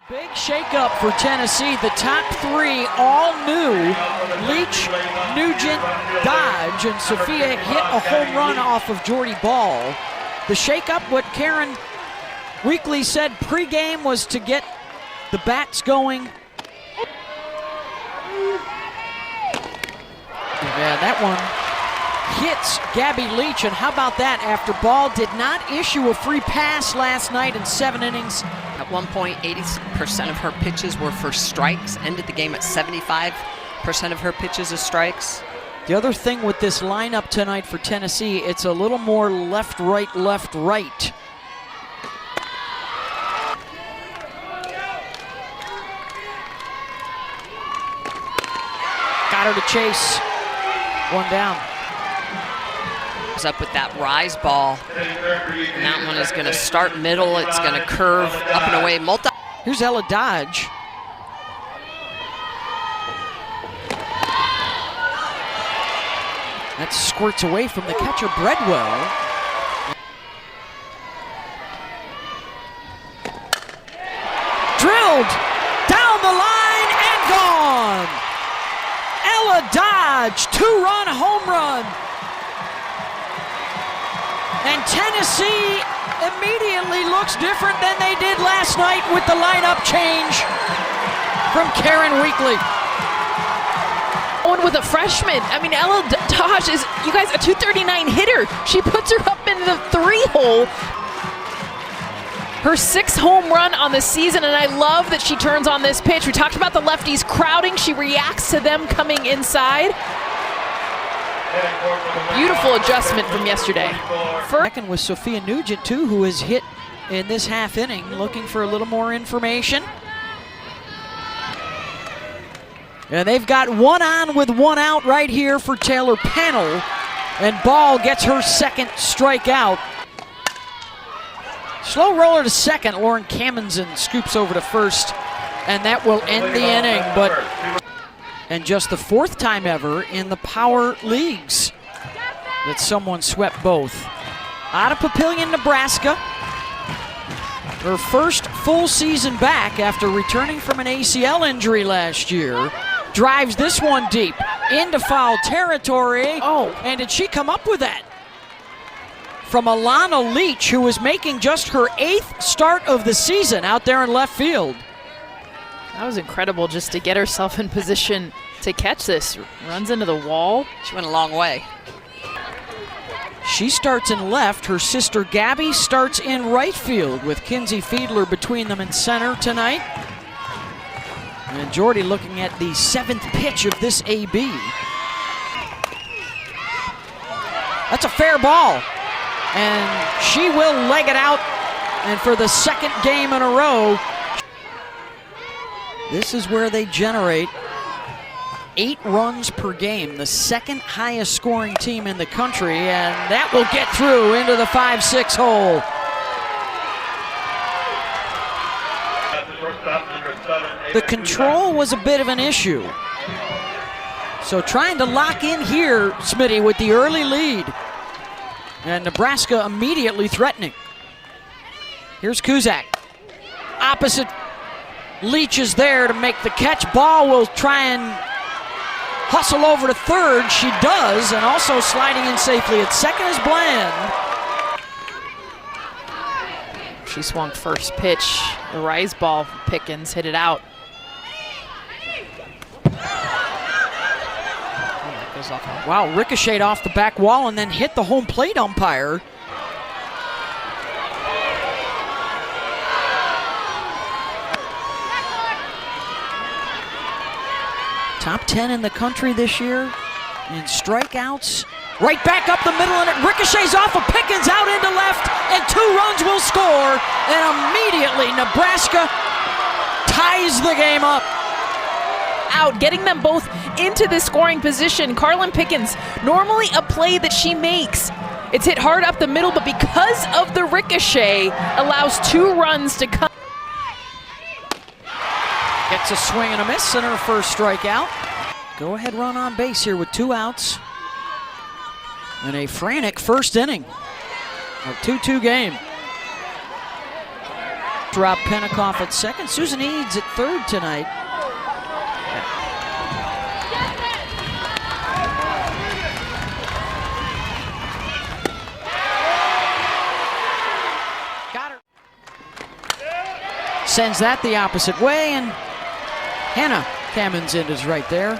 Big shakeup for Tennessee. The top three all new. Leach, Nugent, Dodge, and Sophia hit a home run off of Jordy Ball. The shakeup, what Karen Weekly said pregame, was to get the bats going. Yeah, that one hits Gabby Leach, and how about that after Ball did not issue a free pass last night in 7 innings. At one point, 80% of her pitches were for strikes, ended the game at 75% of her pitches as strikes. The other thing with this lineup tonight for Tennessee, it's a little more left, right, left, right. Got her to chase. One down. Up with that rise ball, and that one is going to start middle. It's going to curve up and away. Here's Ella Dodge. That squirts away from the catcher Breadwell. Drilled down the line and gone. Ella Dodge, 2-run home run. And Tennessee immediately looks different than they did last night with the lineup change from Karen Weekly. Going with a freshman. I mean, Ella Dodge is, you guys, a 239 hitter. She puts her up in the 3-hole. Her 6th home run on the season, and I love that she turns on this pitch. We talked about the lefties crowding. She reacts to them coming inside. Beautiful adjustment from yesterday. Second with Sophia Nugent, too, who has hit in this half inning, looking for a little more information. And they've got one on with one out right here for Taylor Pennell. And Ball gets her 2nd strikeout. Slow roller to second. Lauren Kamensen scoops over to first. And that will end the inning. And just the 4th time ever in the power leagues that someone swept both. Out of Papillion, Nebraska. Her first full season back after returning from an ACL injury last year. Drives this one deep into foul territory. Oh. And did she come up with that? From Alana Leach, who was making just her 8th start of the season out there in left field. That was incredible just to get herself in position to catch this. Runs into the wall. She went a long way. She starts in left. Her sister Gabby starts in right field with Kinsey Fiedler between them in center tonight. And Jordy looking at the 7th pitch of this AB. That's a fair ball. And she will leg it out. And for the 2nd game in a row, this is where they generate 8 runs per game, the 2nd highest scoring team in the country, and that will get through into the 5-6 hole. The control was a bit of an issue. So trying to lock in here, Smitty, with the early lead. And Nebraska immediately threatening. Here's Kuzak. Opposite. Leach is there to make the catch. Ball will try and hustle over to third. She does, and also sliding in safely at second is Bland. She swung first pitch. The rise ball from Pickens hit it out. Wow, ricocheted off the back wall and then hit the home plate umpire. Top 10 in the country this year in strikeouts. Right back up the middle, and it ricochets off of Pickens out into left, and 2 runs will score, and immediately Nebraska ties the game up. Out, getting them both into the scoring position. Carlin Pickens, normally a play that she makes. It's hit hard up the middle, but because of the ricochet, allows 2 runs to come. Gets a swing and a miss and her first strikeout. Go ahead run on base here with 2 outs. And a frantic first inning. A 2-2 game. Rob Penikoff at second. Susan Eads at third tonight. Got her. Sends that the opposite way, and Hannah Kamenzin is right there.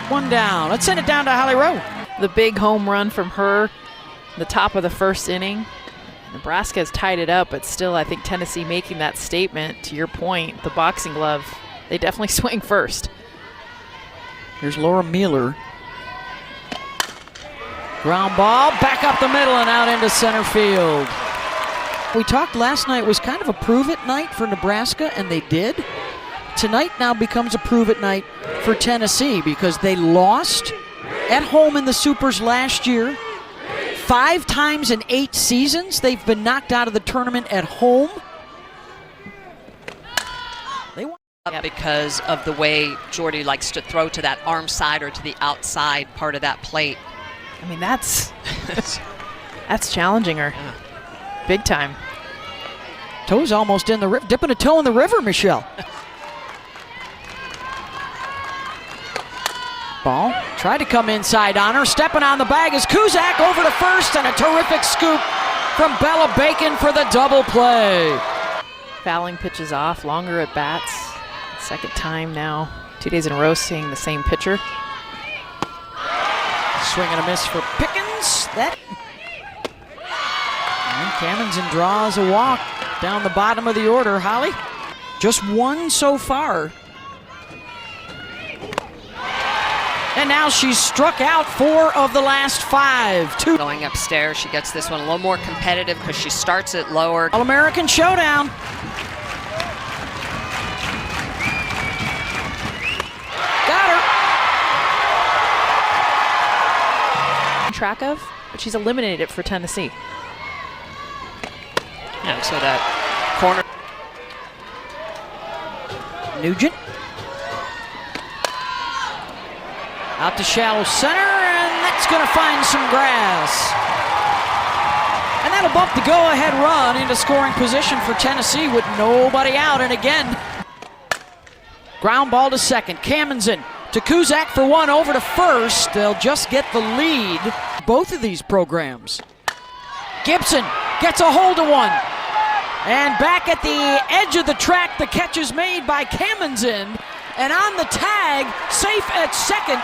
One down. Let's send it down to Holly Rowe. The big home run from her, the top of the first inning. Nebraska has tied it up, but still I think Tennessee making that statement, to your point, the boxing glove, they definitely swing first. Here's Laura Mueller. Ground ball, back up the middle and out into center field. We talked last night was kind of a prove-it night for Nebraska, and they did. Tonight now becomes a prove-it night for Tennessee because they lost at home in the Supers last year. 5 times in 8 seasons, they've been knocked out of the tournament at home. They won. Because of the way Jordy likes to throw to that arm side or to the outside part of that plate. I mean, that's challenging her. Yeah. Big time. Toes almost in the river, dipping a toe in the river, Michelle. Ball tried to come inside on her. Stepping on the bag is Kuzak over to first, and a terrific scoop from Bella Bacon for the double play. Fouling pitches off, longer at bats. Second time now, 2 days in a row seeing the same pitcher. Swing and a miss for Pickens. And Kamenzin draws a walk down the bottom of the order. Holly, just one so far. And now she's struck out 4 of the last 5. 2. Going upstairs, she gets this one a little more competitive because she starts it lower. All-American showdown. Got her. Track of, but she's eliminated it for Tennessee. And so that corner. Nugent. Out to shallow center, and that's going to find some grass. And that'll bump the go-ahead run into scoring position for Tennessee with nobody out. And again, ground ball to second. Kamenzin to Kuzak for 1 over to first. They'll just get the lead. Both of these programs. Gibson gets a hold of one. And back at the edge of the track, the catch is made by Kamenzin. And on the tag, safe at second,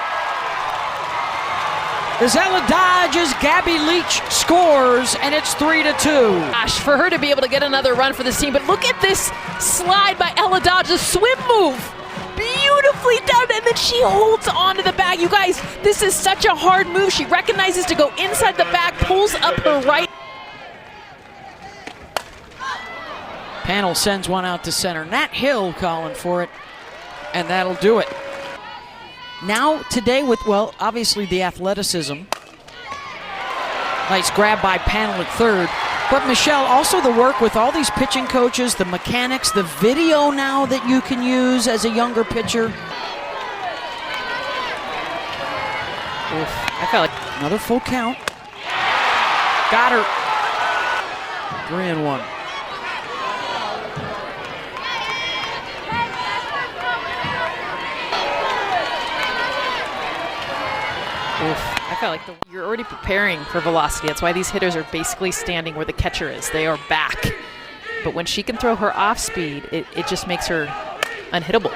as Ella Dodge's Gabby Leach scores, and it's 3-2. Gosh, for her to be able to get another run for this team, but look at this slide by Ella Dodge's swim move. Beautifully done, and then she holds on to the bag. You guys, this is such a hard move. She recognizes to go inside the bag, pulls up her right. Panel sends one out to center. Nat Hill calling for it, and that'll do it. Now today with, well, obviously the athleticism. Nice grab by Panel at third. But Michelle, also the work with all these pitching coaches, the mechanics, the video now that you can use as a younger pitcher. Oof, I felt like another full count. Got her. 3-1. I felt like you're already preparing for velocity. That's why these hitters are basically standing where the catcher is. They are back. But when she can throw her off speed, it just makes her unhittable.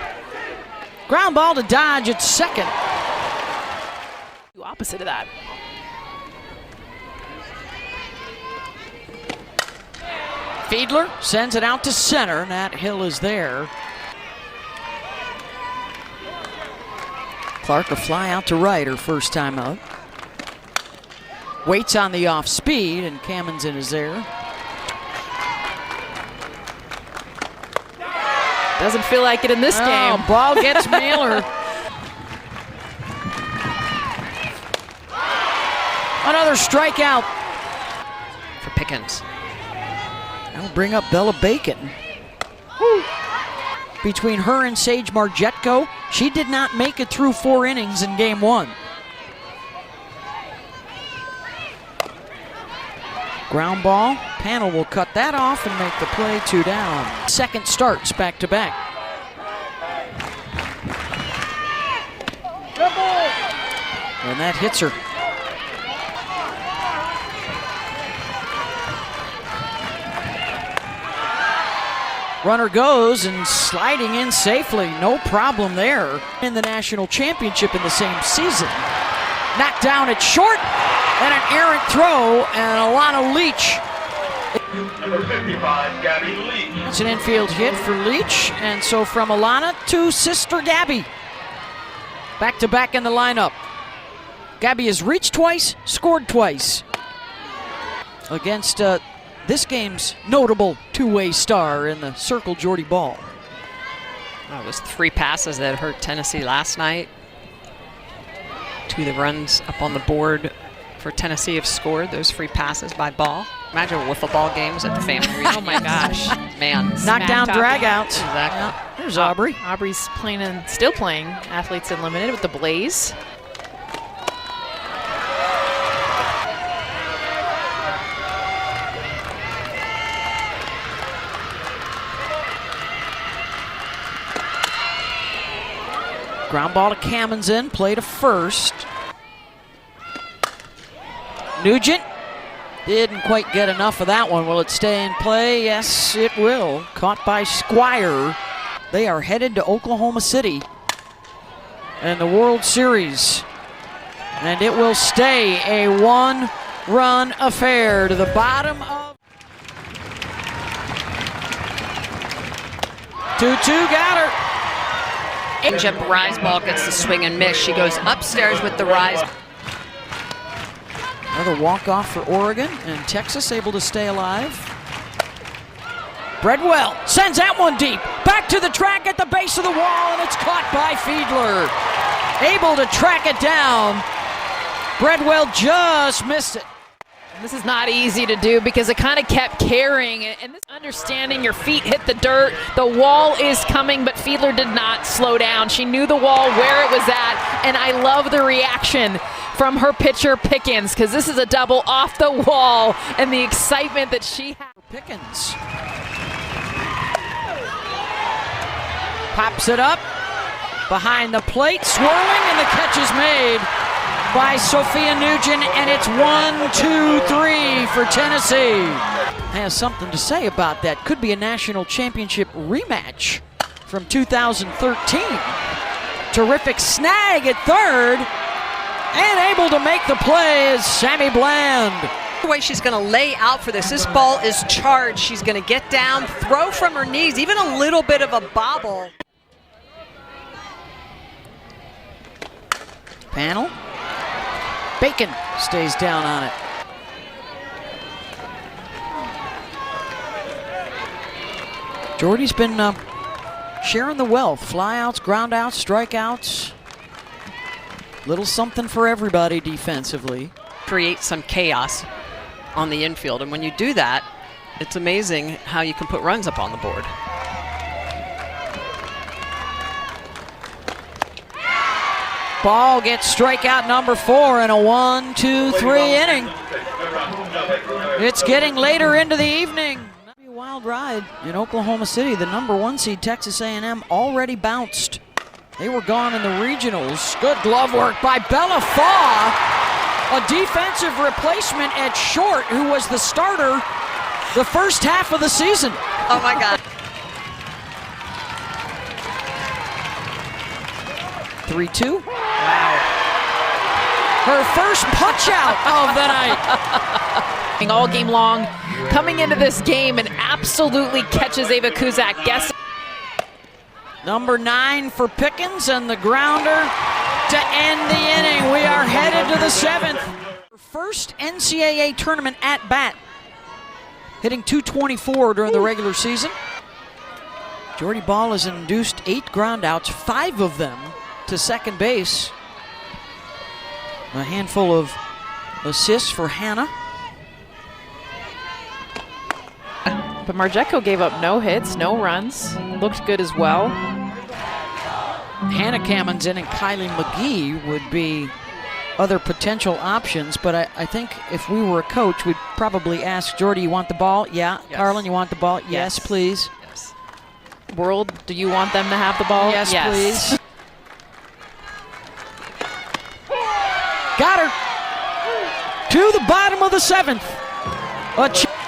Ground ball to Dodge at second. Opposite of that. Fiedler sends it out to center. Nat Hill is there. Clark a fly out to right, her first time out. Waits on the off speed, and Kamenzin is there. Doesn't feel like it in this game. Ball gets Mailer. Another strikeout for Pickens. That'll bring up Bella Bacon. Woo. Between her and Sage Margetko, she did not make it through 4 innings in game 1. Ground ball. Panel will cut that off and make the play 2 down. Second starts back to back. And that hits her. Runner goes and sliding in safely. No problem there. In the national championship in the same season. Knocked down at short. And an errant throw, and Alana Leach. Number 55, Gabby Leach. It's an infield hit for Leach, and so from Alana to sister Gabby. Back to back in the lineup. Gabby has reached twice, scored twice. Against this game's notable two-way star in the circle, Jordy Ball. That was 3 passes that hurt Tennessee last night. 2 of the runs up on the board for Tennessee have scored those free passes by Ball. Imagine wiffle ball games at the family reunion. Oh my gosh. Man. Knockdown dragouts. Exactly. Yeah. There's Aubrey. Aubrey's playing and still playing Athletes Unlimited with the Blaze. Ground ball to Kammensen, play to first. Nugent didn't quite get enough of that one. Will it stay in play? Yes, it will. Caught by Squire. They are headed to Oklahoma City and the World Series. And it will stay a 1-run affair to the bottom of 2-2, got her. Jump rise ball gets the swing and miss. She goes upstairs with the rise. Another walk-off for Oregon, and Texas able to stay alive. Breadwell sends that one deep. Back to the track at the base of the wall, and it's caught by Fiedler. Able to track it down. Breadwell just missed it. This is not easy to do because it kind of kept carrying it. And this understanding your feet hit the dirt, the wall is coming, but Fiedler did not slow down. She knew the wall where it was at, and I love the reaction from her pitcher Pickens, because this is a double off the wall, and the excitement that she had. Pickens pops it up behind the plate, swirling, and the catch is made by Sophia Nugent, and it's 1-2-3 for Tennessee. Has something to say about that. Could be a national championship rematch from 2013. Terrific snag at third, and able to make the play is Sammy Bland. The way she's going to lay out for this ball is charged. She's going to get down, throw from her knees, even a little bit of a bobble. Panel. Bacon stays down on it. Jordy's been sharing the wealth. Flyouts, groundouts, strikeouts. Little something for everybody defensively. Create some chaos on the infield, and when you do that, it's amazing how you can put runs up on the board. Ball gets strikeout number 4 in a 1-2-3 inning. It's getting later into the evening. A wild ride in Oklahoma City. The number 1 seed Texas A&M already bounced. They were gone in the regionals. Good glove work by Bella Faw, a defensive replacement at short who was the starter the first half of the season. Oh my God. 3-2. Wow. Her first punch out of the night. All game long, coming into this game and absolutely catches Ava Kuzak. Guess Number 9 for Pickens, and the grounder to end the inning. We are headed to the 7th. First NCAA tournament at bat. Hitting .224 during the regular season. Jordy Ball has induced 8 groundouts, 5 of them to second base. A handful of assists for Hannah. But Marjeko gave up no hits, no runs. Looked good as well. Hannah Kammensen and Kylie McGee would be other potential options, but I think if we were a coach, we'd probably ask Jordy, you want the ball? Yeah. Yes. Carlin, you want the ball? Yes, please. Yes. World, do you want them to have the ball? Yes, please. Got her. To the bottom of the 7th.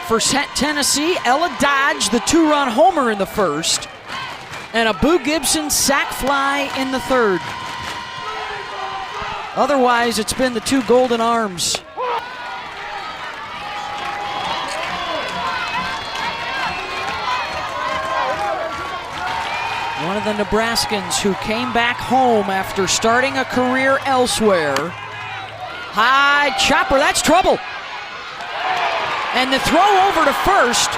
For Tennessee, Ella Dodge, the 2-run homer in the 1st. And a Boo Gibson sac fly in the 3rd. Otherwise, it's been the 2 golden arms. One of the Nebraskans who came back home after starting a career elsewhere. High chopper, that's trouble. And the throw over to first.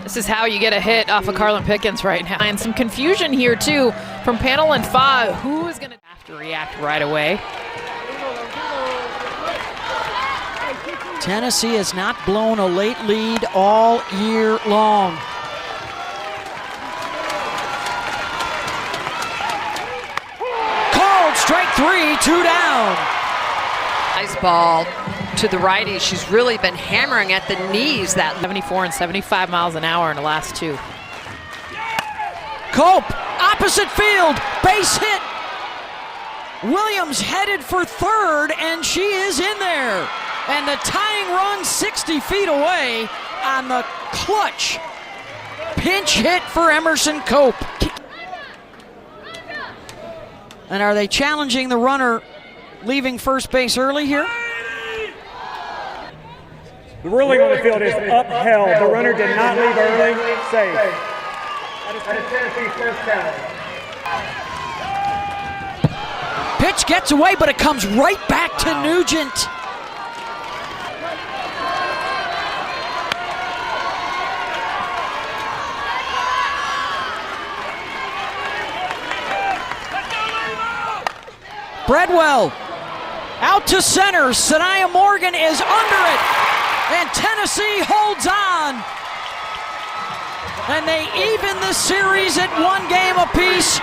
This is how you get a hit off of Carlin Pickens right now. And some confusion here, too, from Panel and Fa. Who is going to have to react right away? Tennessee has not blown a late lead all year long. Called strike 3, 2 down. Nice ball to the righty. She's really been hammering at the knees. That 74 and 75 miles an hour in the last 2. Cope, opposite field, base hit. Williams headed for 3rd, and she is in there. And the tying run 60 feet away on the clutch pinch hit for Emerson Cope. And are they challenging the runner leaving first base early here? The ruling on the field is upheld. The runner did not leave early. Safe. That is Tennessee's first down. Pitch gets away, but it comes right back to Nugent. Breadwell out to center. Sanaya Morgan is under it, and Tennessee holds on. And they even the series at 1 game apiece.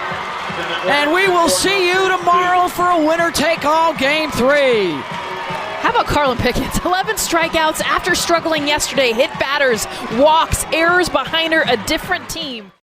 And we will see you tomorrow for a winner-take-all Game 3. How about Carlin Pickens? 11 strikeouts after struggling yesterday. Hit batters, walks, errors behind her, a different team.